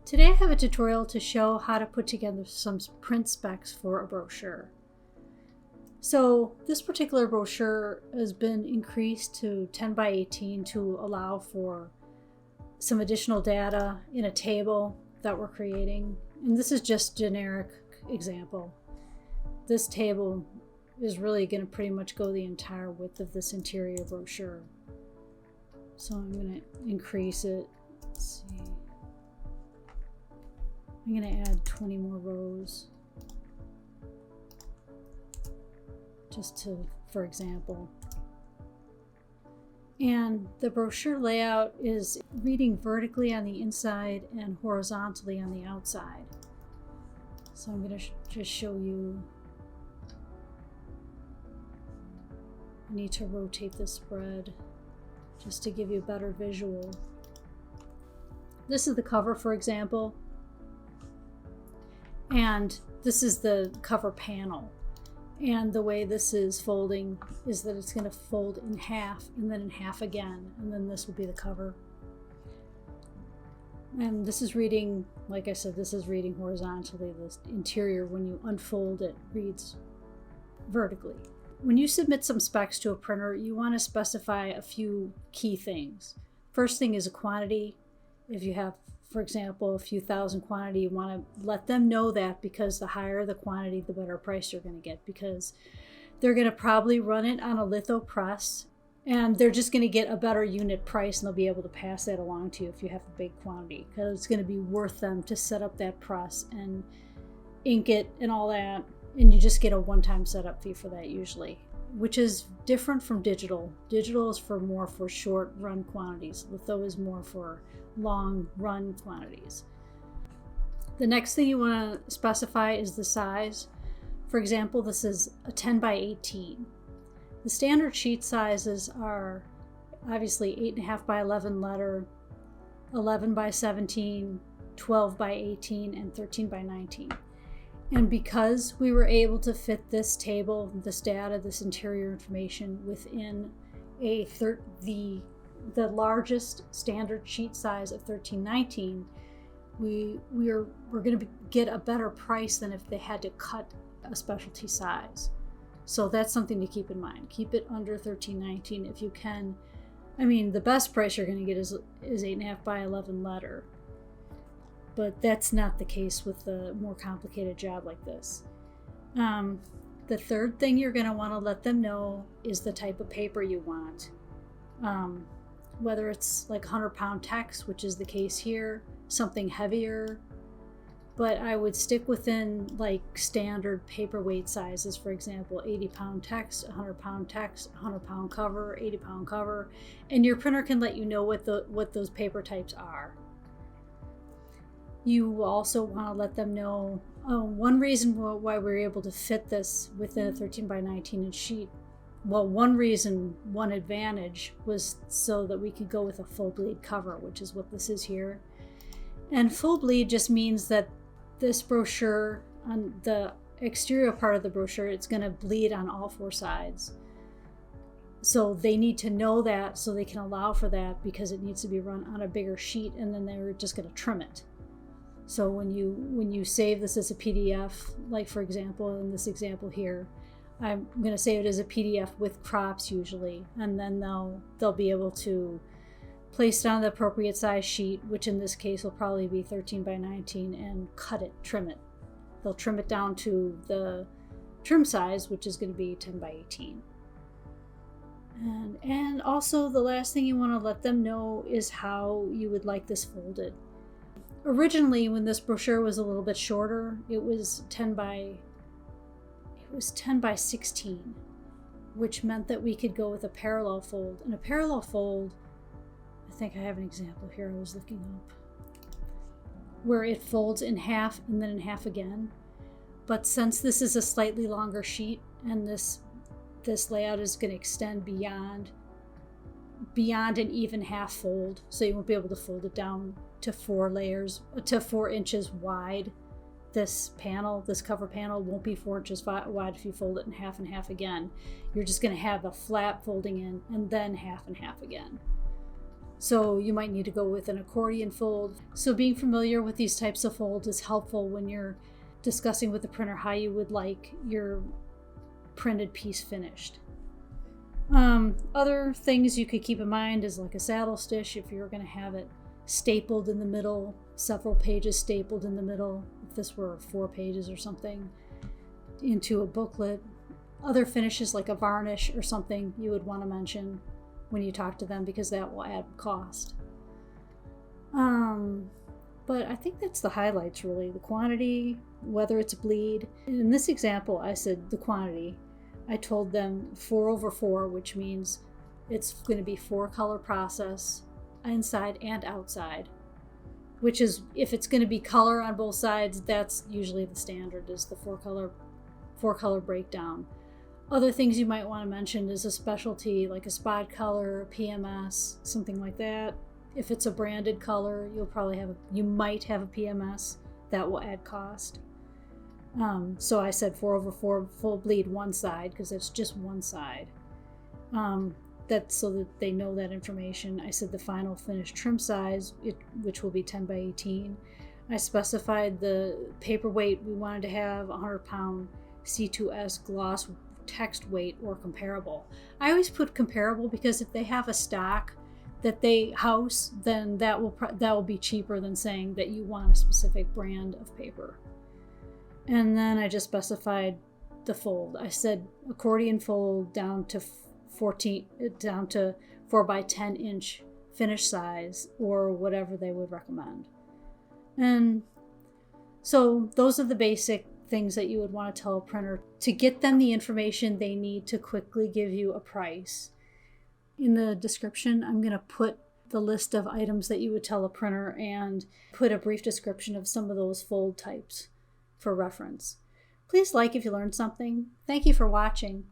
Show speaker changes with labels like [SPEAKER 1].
[SPEAKER 1] Today I have a tutorial to show how to put together some print specs for a brochure. So this particular brochure has been increased to 10 by 18 to allow for some additional data in a table that we're creating. And this is just generic example. This table is really going to pretty much go the entire width of this interior brochure. So I'm going to increase it. Let's see. I'm going to add 20 more rows, just to, for example. And the brochure layout is reading vertically on the inside and horizontally on the outside. So I'm going to just show you. I need to rotate the spread just to give you a better visual. This is the cover, for example. And this is the cover panel. And the way this is folding is that it's going to fold in half and then in half again. And then this will be the cover. And this is reading, like I said, this is reading horizontally. This interior, when you unfold it, reads vertically. When you submit some specs to a printer, you want to specify a few key things. First thing is a quantity. If you have, for example, a few thousand quantity, you want to let them know that, because the higher the quantity, the better price you're going to get, because they're going to probably run it on a litho press and they're just going to get a better unit price, and they'll be able to pass that along to you if you have a big quantity, because it's going to be worth them to set up that press and ink it and all that, and you just get a one-time setup fee for that usually, which is different from digital. Digital is more for short run quantities. Litho is more for long run quantities. The next thing you want to specify is the size. For example, this is a 10 by 18. The standard sheet sizes are obviously 8.5 by 11 letter, 11 by 17, 12 by 18, and 13 by 19. And because we were able to fit this table, this data, this interior information within the largest standard sheet size of 1319, we're going to get a better price than if they had to cut a specialty size. So that's something to keep in mind. Keep it under 1319 if you can. I mean, the best price you're going to get is 8.5 by 11 letter. But that's not the case with a more complicated job like this. The third thing you're going to want to let them know is the type of paper you want. Whether it's like 100-pound text, which is the case here, something heavier. But I would stick within like standard paperweight sizes. For example, 80-pound text, 100-pound text, 100-pound cover, 80-pound cover. And your printer can let you know what those paper types are. You also want to let them know one reason why we're able to fit this within a 13 by 19 inch sheet. Well, one advantage was so that we could go with a full bleed cover, which is what this is here. And full bleed just means that this brochure, on the exterior part of the brochure, it's going to bleed on all four sides. So they need to know that so they can allow for that, because it needs to be run on a bigger sheet, and then they're just going to trim it. So when you save this as a PDF, like for example in this example here, I'm going to save it as a PDF with crops usually, and then they'll be able to place it on the appropriate size sheet, which in this case will probably be 13 by 19, and cut it, trim it. They'll trim it down to the trim size, which is going to be 10 by 18. And also the last thing you want to let them know is how you would like this folded. Originally, when this brochure was a little bit shorter, it was 10 by 16, which meant that we could go with a parallel fold. And a parallel fold, I think I have an example here I was looking up, where it folds in half and then in half again. But since this is a slightly longer sheet, and this layout is going to extend beyond an even half fold, so you won't be able to fold it down to 4 inches wide. This cover panel won't be 4 inches wide if you fold it in half and half again. You're just going to have a flat folding in and then half and half again. So you might need to go with an accordion fold. So being familiar with these types of folds is helpful when you're discussing with the printer how you would like your printed piece finished. Other things you could keep in mind is like a saddle stitch if you're going to have it stapled in the middle, several pages stapled in the middle, if this were 4 pages or something, into a booklet. Other finishes like a varnish or something you would want to mention when you talk to them because that will add cost. But I think that's the highlights really. The quantity, whether it's bleed. In this example, I said the quantity. I told them 4/4, which means it's going to be 4 color process, inside and outside. Which is, if it's going to be color on both sides, that's usually the standard, is the 4 color breakdown. Other things you might want to mention is a specialty like a spot color, PMS, something like that. If it's a branded color, you might have a PMS. That will add cost. So I said 4/4 full bleed one side because it's just one side. That's so that they know that information. I said the final finished trim size, which will be 10x18. I specified the paper weight we wanted to have 100-pound C2S gloss text weight or comparable. I always put comparable because if they have a stock that they house, then that will be cheaper than saying that you want a specific brand of paper. And then I just specified the fold. I said accordion fold down to 4x10 inch finish size or whatever they would recommend. And so those are the basic things that you would want to tell a printer to get them the information they need to quickly give you a price. In the description, I'm going to put the list of items that you would tell a printer and put a brief description of some of those fold types for reference. Please like if you learned something. Thank you for watching.